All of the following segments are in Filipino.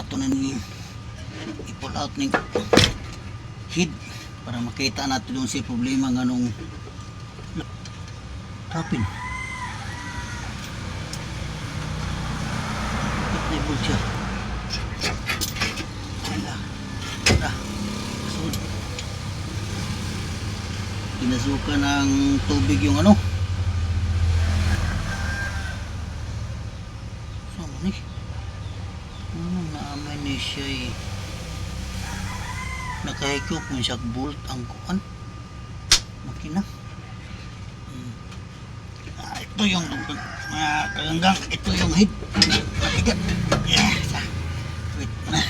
nato na ni i-pull out ng head para makita natin yung si problema nga nung tapin. Nibul siya. Wala. Wala. Sunod. Pinasuka ng tubig yung ano. Sama ni. Naamay ni siya eh. Nakahikop mo siya bolt ang kuan. Makina. Ito yung mga kaganggang. Ito yung head. Makigat. Wait na.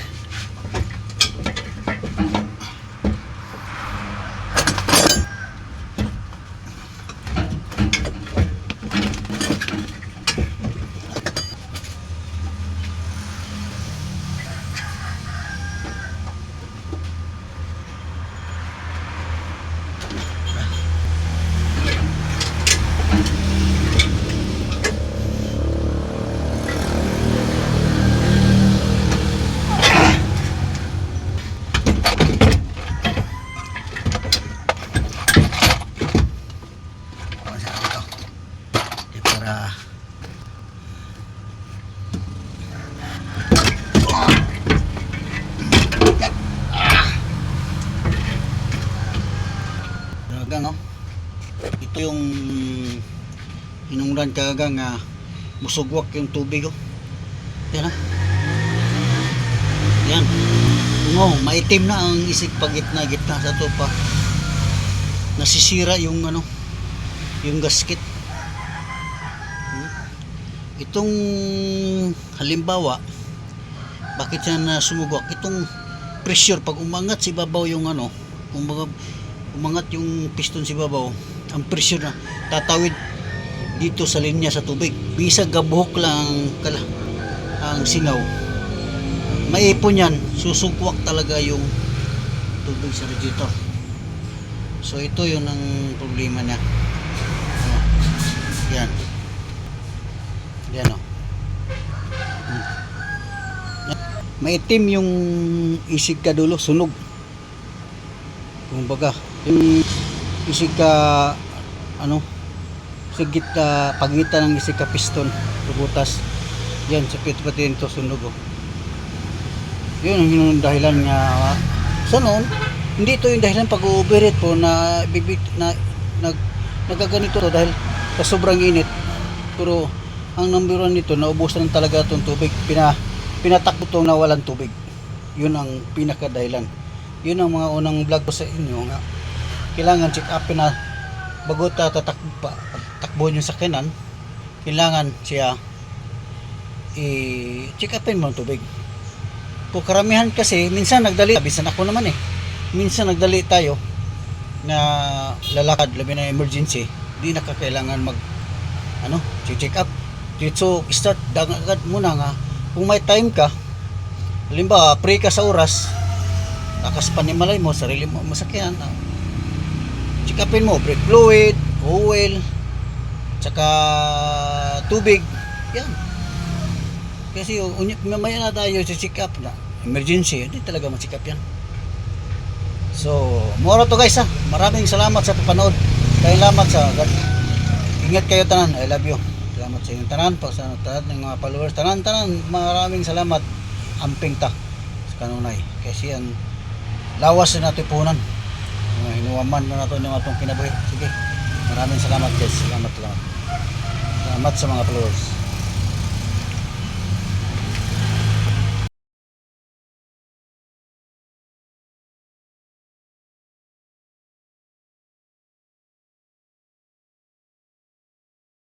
No? Ito yung hinungdan kaga nga musugwak yung tubig oh. Yan ha. Yan. Oh, maitim na ang isig pa gitna sa to pa. Nasisira yung ano, yung gasket. Itong halimbawa, bakit siya na sumugwak? Itong pressure pag umangat si babaw yung ano, kumbaga umangat yung piston si babaw, ang pressure na tatawid dito sa linya sa tubig. Bisag gabuhok lang ang singaw, maipon yan, susugwak talaga yung tubig sa radiator. So ito yun ang problema niya. Yan. Yan o. Maitim yung isig kadulo, sunog. Kumbaga yung isig ka ano, sigit ka pagitan ng isig ka piston butas yan sa pati nito sunog oh. Yun ang dahilan nga sa noon. Hindi ito yung dahilan pag overheat po na bibig na nagaganito to dahil sa sobrang init, pero ang number one nito, naubusan talaga itong tubig, pinatakbo to na walang tubig. Yun ang pinaka dahilan. Yun ang mga unang vlog ko sa inyo nga kailangan check up na bago takbo yung sakyanan, kailangan siya i-check upin mo ang tubig. Kung karamihan kasi minsan nagdali, bisan ako naman minsan nagdali tayo na lalakad, labi na emergency, di nakakailangan mag ano, check up. So start agad muna nga kung may time ka, halimbawa pre ka sa oras, takas panimalay mo, sarili mo masakyan, check upin mo, brake fluid, oil, tsaka tubig, yan. Kasi mamaya na tayo sa check up na emergency, hindi talaga mag-check up yan. So mura to guys ha, maraming salamat sa papanood, kaya salamat sa ingat kayo tanan, I love you. Salamat sa inyong tanan, sa tanan ng mga followers, tanan, maraming salamat. Amping ta sa kanunay kasi ang lawas na natin punan, hinuwaman na natin yung atong kinabuhi. Sige, maraming salamat guys, salamat sa mga followers.